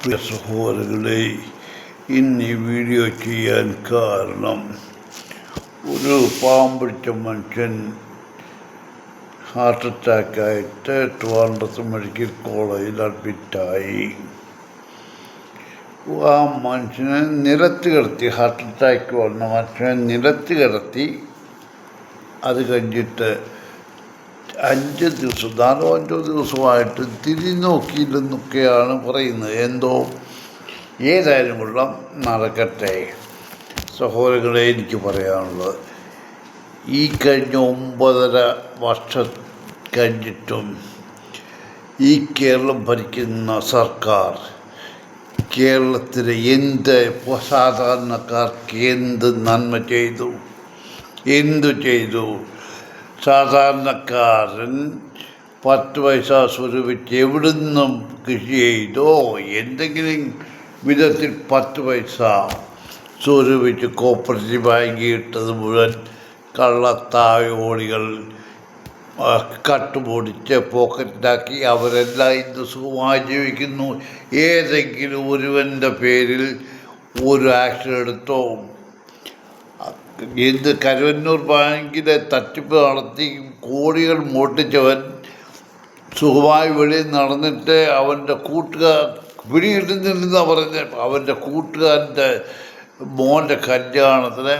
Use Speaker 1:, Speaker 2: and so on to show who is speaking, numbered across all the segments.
Speaker 1: പ്രിയ സഹോദരങ്ങളെ, ഇന്ന് ഈ വീഡിയോ ചെയ്യാൻ കാരണം ഒരു പാവം പിടിച്ച മനുഷ്യൻ ഹാർട്ട് അറ്റാക്കായിട്ട് ട്രിവാൻഡ്രത്ത് മെഡിക്കൽ കോളേജിൽ അഡ്മിറ്റായി. ആ മനുഷ്യനെ നിലത്ത് കിടത്തി, ഹാർട്ട് അറ്റാക്ക് വന്ന മനുഷ്യനെ നിലത്ത് കിടത്തി. അത് കഴിഞ്ഞിട്ട് 4 ദിവസമായിട്ട് തിരിഞ്ഞോക്കിയില്ലെന്നൊക്കെയാണ് പറയുന്നത്. എന്തോ ഏതായാലും കൊള്ളാം, നടക്കട്ടെ. സഹോദരങ്ങളെ, എനിക്ക് പറയാനുള്ളത്, ഈ കഴിഞ്ഞ 9.5 വർഷം കഴിഞ്ഞിട്ടും ഈ കേരളം ഭരിക്കുന്ന സർക്കാർ കേരളത്തിലെ സാധാരണക്കാർക്ക് എന്ത് നന്മ ചെയ്തു? സാധാരണക്കാരൻ 10 പൈസ സ്വരൂപിച്ച് എവിടുന്നും കൃഷി ചെയ്തോ എന്തെങ്കിലും വിധത്തിൽ 10 പൈസ സ്വരൂപിച്ച് കോപ്പറേറ്റീവ് ബാങ്കിൽ ഇട്ടത് മുഴുവൻ കള്ളത്തായോളികൾ കട്ടുപൊടിച്ച് പോക്കറ്റിലാക്കി അവരെല്ലാം ഇന്ന് സുഖമായി ജീവിക്കുന്നു. ഏതെങ്കിലും ഒരുവൻ്റെ പേരിൽ ഒരു ആക്ഷൻ എടുത്തോ? കരുവന്നൂർ ബാങ്കിലെ തട്ടിപ്പ് നടത്തി കോടികൾ മോഷ്ടിച്ചവൻ സുഖമായി വെളിയിൽ നടന്നിട്ട് അവൻ്റെ പിടികിട്ടുന്നില്ലെന്നാണ് പറഞ്ഞത്. അവൻ്റെ കൂട്ടുകാരൻ്റെ മോൻ്റെ കല്യാണത്തിന്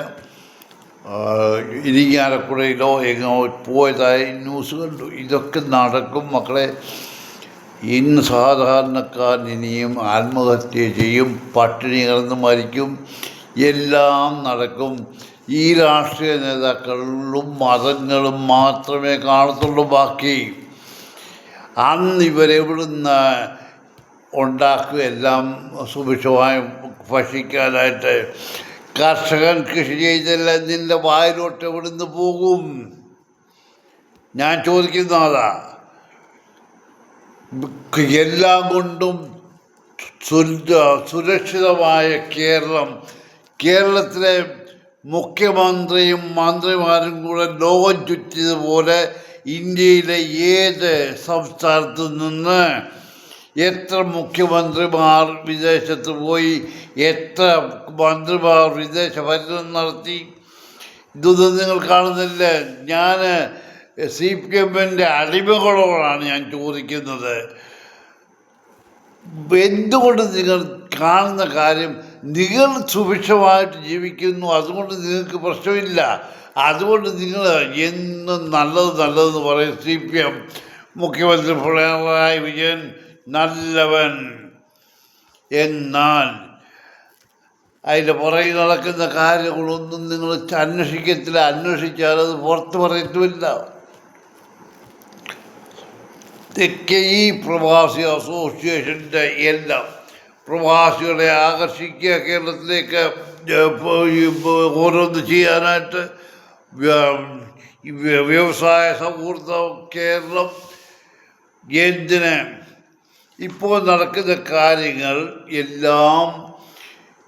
Speaker 1: ഇരിങ്ങാലക്കുടയിലോ എങ്ങോ പോയതായി ന്യൂസ് കണ്ടു. ഇതൊക്കെ നടക്കും മക്കളെ. ഇന്ന് സാധാരണക്കാരൻ ഇനിയും ആത്മഹത്യ ചെയ്യും, പട്ടിണി കിടന്ന് മരിക്കും, എല്ലാം നടക്കും. ഈ രാഷ്ട്രീയ നേതാക്കളും മതങ്ങളും മാത്രമേ കാണത്തുള്ളൂ. ബാക്കി അന്ന് ഇവരെവിടുന്ന് ഉണ്ടാക്കുക എല്ലാം സുഭിക്ഷമായി ഭക്ഷിക്കാനായിട്ട്. കർഷകൻ കൃഷി ചെയ്തല്ല നിൻ്റെ വായിലോട്ട് എവിടുന്ന് പോകും? ഞാൻ ചോദിക്കുന്നതാ. എല്ലാം കൊണ്ടും സുരക്ഷിതമായ കേരളത്തിലെ മുഖ്യമന്ത്രിയും മന്ത്രിമാരും കൂടെ ലോകം ചുറ്റിയതുപോലെ ഇന്ത്യയിലെ ഏത് സംസ്ഥാനത്തു നിന്ന് എത്ര മുഖ്യമന്ത്രിമാർ വിദേശത്ത് പോയി, എത്ര മന്ത്രിമാർ വിദേശ പര്യടനം നടത്തി? ഇതൊന്നും നിങ്ങൾ കാണുന്നില്ല. ഞാൻ CPM-ൻ്റെ അടിമകളോടാണ് ഞാൻ ചോദിക്കുന്നത്. എന്തുകൊണ്ട് നിങ്ങൾ കാണുന്ന കാര്യം, നിങ്ങൾ സുഭിക്ഷമായിട്ട് ജീവിക്കുന്നു, അതുകൊണ്ട് നിങ്ങൾക്ക് പ്രശ്നമില്ല. അതുകൊണ്ട് നിങ്ങൾ എന്നും നല്ലതെന്ന് പറയും. CPM മുഖ്യമന്ത്രി പിണറായി വിജയൻ നല്ലവൻ. എന്നാൽ അതിൻ്റെ പുറകിൽ നടക്കുന്ന കാര്യങ്ങളൊന്നും നിങ്ങൾ അന്വേഷിക്കത്തില്ല. അന്വേഷിച്ചാൽ അത് പുറത്ത് പറയത്തുമില്ല. ഇതൊക്കെ ഈ പ്രവാസി അസോസിയേഷൻ്റെ എല്ലാം പ്രവാസികളെ ആകർഷിക്കുക, കേരളത്തിലേക്ക് ഓരോന്ന് ചെയ്യാനായിട്ട്. വ്യവസായ സൗഹൃദ കേരളം എന്തിന്? ഇപ്പോൾ നടക്കുന്ന കാര്യങ്ങൾ എല്ലാം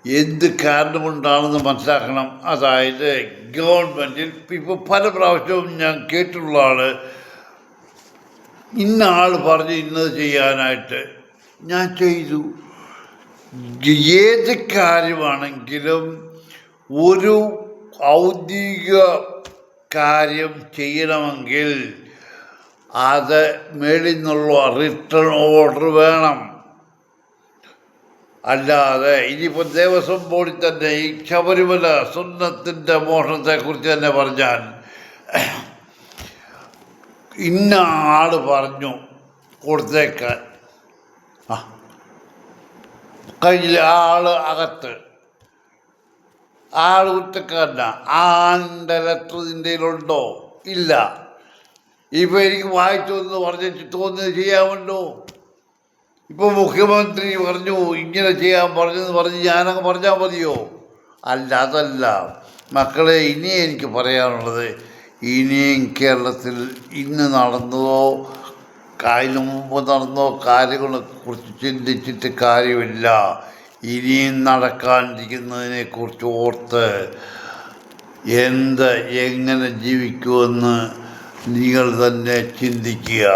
Speaker 1: എന്ത് കാരണം കൊണ്ടാണെന്ന് മനസ്സിലാക്കണം. അതായത് ഗവൺമെൻറ്റിൽ ഇപ്പോൾ പല പ്രാവശ്യവും ഞാൻ കേട്ടിട്ടുള്ളതാണ്, ഇന്ന ആൾ പറഞ്ഞ് ഇന്നത് ചെയ്യാനായിട്ട് ഞാൻ ചെയ്തു. ഏത് കാര്യമാണെങ്കിലും ഒരു ഔദ്യോഗിക കാര്യം ചെയ്യണമെങ്കിൽ അത് മേളിൽ നിന്നുള്ള റിട്ടേൺ ഓർഡർ വേണം. അല്ലാതെ ഇനിയിപ്പോൾ ദേവസ്വം ബോർഡിൽ തന്നെ ഈ ശബരിമല സ്വർണ്ണത്തിൻ്റെ മോഷണത്തെക്കുറിച്ച് തന്നെ പറഞ്ഞാൽ ഇന്ന ആൾ പറഞ്ഞു കൊടുത്തേക്കാൻ, കഴിഞ്ഞില്ല, ആൾ അകത്ത്, ആൾ കുറ്റക്കാരനാ. ആളുടെ ലെറ്റർ ഇന്ത്യയിലുണ്ടോ? ഇല്ല. ഇപ്പോൾ എനിക്ക് വായിച്ചോന്ന് പറഞ്ഞിട്ട് തോന്നുന്നത് ചെയ്യാമല്ലോ. ഇപ്പോൾ മുഖ്യമന്ത്രി പറഞ്ഞു ഇങ്ങനെ ചെയ്യാൻ പറഞ്ഞ് ഞാനങ്ങ് പറഞ്ഞാൽ മതിയോ? അല്ല, അതല്ല മക്കളെ. ഇനി എനിക്ക് പറയാനുള്ളത്, ഇനിയും കേരളത്തിൽ ഇന്ന് നടന്നതോ അതിന് മുമ്പ് നടന്നോ കാര്യങ്ങളെക്കുറിച്ച് ചിന്തിച്ചിട്ട് കാര്യമില്ല. ഇനിയും നടക്കാനിരിക്കുന്നതിനെക്കുറിച്ച് ഓർത്ത് എങ്ങനെ ജീവിക്കുമെന്ന് നിങ്ങൾ തന്നെ ചിന്തിക്കുക.